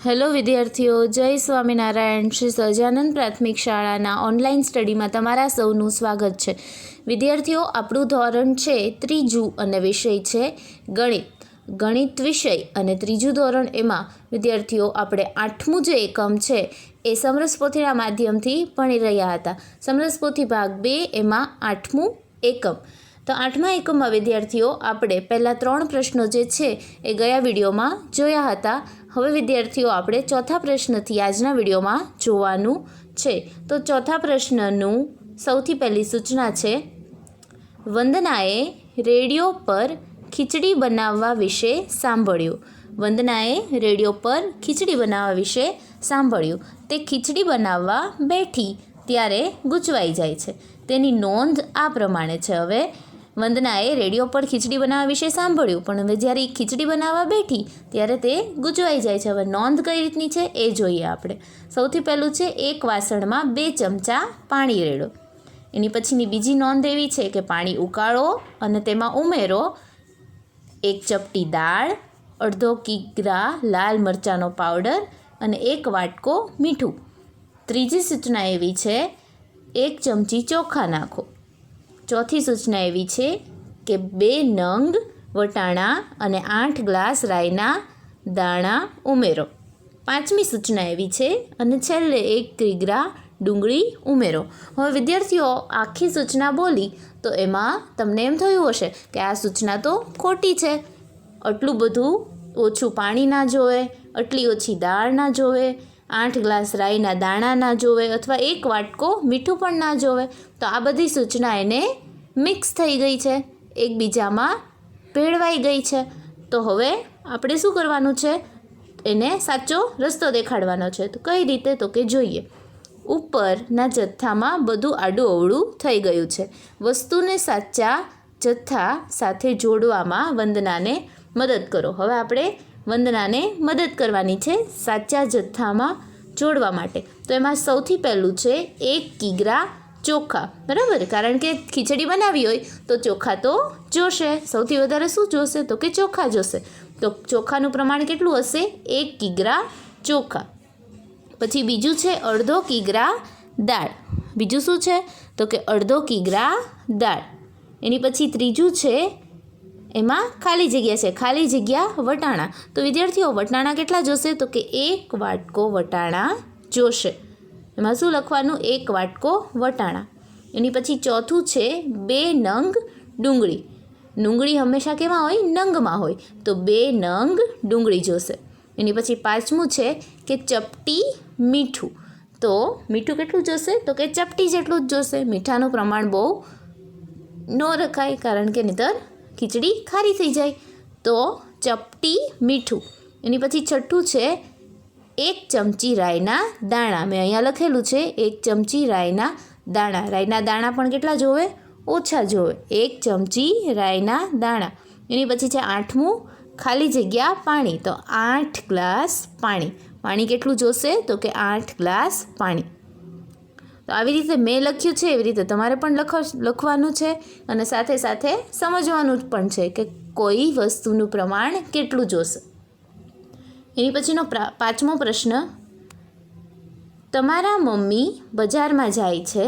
Hello વિદ્યાર્થીઓ, જય સ્વામિનારાયણ. શ્રી સહજાનંદ પ્રાથમિક શાળાના ઓનલાઈન સ્ટડીમાં તમારા સૌનું સ્વાગત છે. વિદ્યાર્થીઓ, આપણું ધોરણ છે ત્રીજું અને વિષય છે ગણિત વિષય અને ત્રીજું ધોરણ. એમાં વિદ્યાર્થીઓ આપણે 8મું જે એકમ છે એ સમરસપોથીના માધ્યમથી ભણી રહ્યા હતા. સમરસપોથી ભાગ 2 એમાં 8મું એકમ. તો 8મા એકમમાં વિદ્યાર્થીઓ આપણે પહેલાં 3 પ્રશ્નો જે છે એ ગયા વિડીયોમાં જોયા હતા. હવે વિદ્યાર્થીઓ આપણે ચોથા પ્રશ્નથી આજના વિડીયોમાં જોવાનું છે. તો ચોથા પ્રશ્નનું સૌથી પહેલી સૂચના છે, વંદનાએ રેડિયો પર ખીચડી બનાવવા વિશે સાંભળ્યું. વંદનાએ રેડિયો પર ખીચડી બનાવવા વિશે સાંભળ્યું. તે ખીચડી બનાવવા બેઠી ત્યારે ગૂંચવાઈ જાય છે. તેની નોંધ આ પ્રમાણે છે. હવે વંદનાએ રેડિયો પર ખીચડી બનાવવા વિશે સાંભળ્યું, પણ હવે જ્યારે એ ખીચડી બનાવવા બેઠી ત્યારે તે ગૂંચવાઈ જાય છે. હવે નોંધ કઈ રીતની છે એ જોઈએ આપણે. સૌથી પહેલું છે, એક વાસણમાં 2 ચમચા પાણી રેડો. એની પછીની બીજી નોંધ એવી છે કે પાણી ઉકાળો અને તેમાં ઉમેરો 1 ચપટી દાળ, અડધો કિગ્રા લાલ મરચાંનો પાવડર અને 1 વાટકો મીઠું. ત્રીજી સૂચના એવી છે, 1 ચમચી ચોખા નાખો. ચોથી સૂચના એવી છે કે 2 નંગ વટાણા અને 8 ગ્લાસ રાઈના દાણા ઉમેરો. પાંચમી સૂચના એવી છે અને છેલ્લે 1 કિગ્રા ડુંગળી ઉમેરો. હવે વિદ્યાર્થીઓ આખી સૂચના બોલી તો એમાં તમને એમ થયું હશે કે આ સૂચના તો ખોટી છે. આટલું બધું ઓછું પાણી ના જોવે, આટલી ઓછી દાળ ના જોવે, 8 ગ્લાસ રાઈના દાણા ના જોવે અથવા 1 વાટકો મીઠું પણ ના જોવે. તો આ બધી સૂચના એને મિક્સ થઈ ગઈ છે, એકબીજામાં ભેળવાઈ ગઈ છે. તો હવે આપણે શું કરવાનું છે, એને સાચો રસ્તો દેખાડવાનો છે. તો કઈ રીતે, તો કે જોઈએ. ઉપરના જથ્થામાં બધું આડું અવળું થઈ ગયું છે. વસ્તુને સાચા જથ્થા સાથે જોડવામાં વંદનાને મદદ કરો. હવે આપણે વંદનાને મદદ કરવાની છે સાચા જથ્થામાં જોડવા માટે. તો એમાં સૌથી પહેલું છે 1 કિગ્રા ચોખા. બરાબર, કારણ કે ખીચડી બનાવી હોય તો ચોખા તો જોશે. સૌથી વધારે શું જોશે, તો કે ચોખા જોશે. તો ચોખાનું પ્રમાણ કેટલું હશે, 1 કિગ્રા ચોખા. પછી બીજું છે અડધો કિગ્રા દાળ. બીજું શું છે, તો કે અડધો કિગ્રા દાળ. એની પછી ત્રીજું છે, એમાં ખાલી જગ્યા છે, ખાલી જગ્યા વટાણા. તો વિદ્યાર્થીઓ વટાણા કેટલા જોશે, તો કે 1 વાટકો વટાણા જોશે. એમાં શું લખવાનું, 1 વાટકો વટાણા. એની પછી ચોથું છે 2 નંગ ડુંગળી. ડુંગળી હંમેશા કેમાં હોય, નંગમાં હોય. તો 2 નંગ ડુંગળી જોશે. એની પછી પાંચમું છે કે ચપટી મીઠું. તો મીઠું કેટલું જોશે, તો કે ચપટી જેટલું જ જોશે. મીઠાનું પ્રમાણ બહુ ન રખાય, કારણ કે નહીંતર ખીચડી ખારી થઈ જાય. તો ચપટી મીઠું. એની પછી છઠ્ઠું છે 1 ચમચી રાઈના દાણા. મેં અહીંયા લખેલું છે 1 ચમચી રાઈના દાણા. રાઈના દાણા પણ કેટલા જોવે, ઓછા જોવે, 1 ચમચી રાઈના દાણા. એની પછી છે 8મું ખાલી જગ્યા પાણી. તો 8 ગ્લાસ પાણી. પાણી કેટલું જોશે, તો કે 8 ગ્લાસ પાણી. તો આવી રીતે મેં લખ્યું છે એવી રીતે તમારે પણ લખવાનું છે અને સાથે સાથે સમજવાનું પણ છે કે કોઈ વસ્તુનું પ્રમાણ કેટલું જોશે. એની પછીનો 5મો પ્રશ્ન, તમારા મમ્મી બજારમાં જાય છે.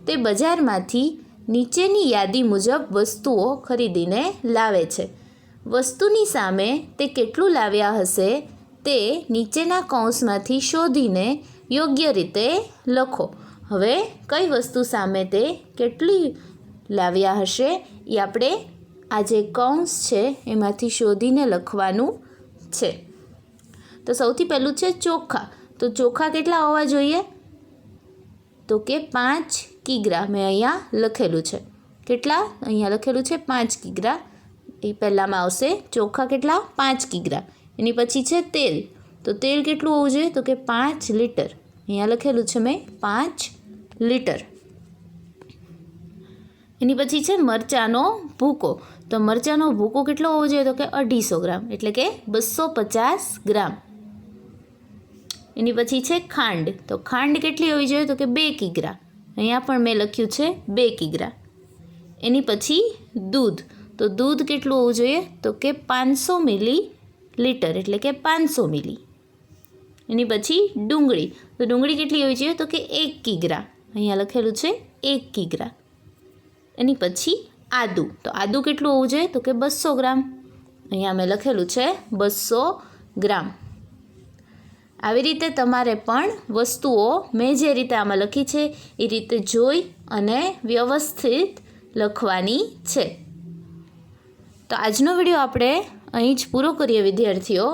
તે બજારમાંથી નીચેની યાદી મુજબ વસ્તુઓ ખરીદીને લાવે છે. વસ્તુની સામે તે કેટલું લાવ્યા હશે તે નીચેના કૌંસમાંથી શોધીને યોગ્ય રીતે લખો. હવે કઈ વસ્તુ સામે તે કેટલી લાવ્યા હશે એ આપણે આ જે કૌંસ છે એમાંથી શોધીને લખવાનું છે. તો સૌથી પહેલું છે ચોખા. તો ચોખા કેટલા હોવા જોઈએ, તો કે 5 કિગ્રા. મેં અહીંયા લખેલું છે. કેટલા, અહીંયા લખેલું છે 5 કિગ્રા. એ પહેલાંમાં આવશે ચોખા કેટલા, 5 કિગ્રા. એની પછી છે તેલ. તો તેલ કેટલું હોવું જોઈએ, તો કે 5 લીટર. અહીંયા લખેલું છે મેં 5 લીટર. એની પછી છે મરચાંનો ભૂકો. તો મરચાંનો ભૂકો કેટલો હોવો જોઈએ, તો કે 250 ગ્રામ, એટલે કે 250 ગ્રામ. એની પછી છે ખાંડ. તો ખાંડ કેટલી હોવી જોઈએ, તો કે 2 કિગ્રા. અહીંયા પણ મેં લખ્યું છે 2 કિગ્રા. એની પછી દૂધ. તો દૂધ કેટલું હોવું જોઈએ, તો કે 500 મિલી લીટર, એટલે કે 500 મિલી. એની પછી ડુંગળી. તો ડુંગળી કેટલી હોવી જોઈએ? તો કે 1 કિગ્રા. અહીંયા લખેલું છે 1 કિગ્રા. એની પછી આદું. તો આદું કેટલું હોવું જોઈએ? તો કે 200 ગ્રામ. અહીંયા મેં લખેલું છે 200 ગ્રામ. આવી રીતે તમારે પણ વસ્તુઓ મેં જે રીતે આમાં લખી છે એ રીતે જોઈ અને વ્યવસ્થિત લખવાની છે. તો આજનો વિડીયો આપણે અહીં જ પૂરો કરીએ વિદ્યાર્થીઓ.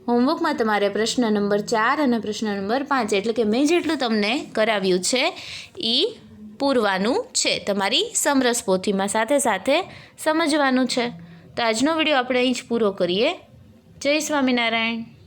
હોમવર્કમાં તમારે પ્રશ્ન નંબર 4 અને પ્રશ્ન નંબર 5 એટલે કે મેં જેટલું તમને કરાવ્યું છે એ પૂરવાનું છે. તમારી સમરસ પોથીમાં સાથે સાથે સમજવાનું છે. તો આજનો વિડીયો આપણે અહીં જ પૂરો કરીએ. જય સ્વામિનારાયણ.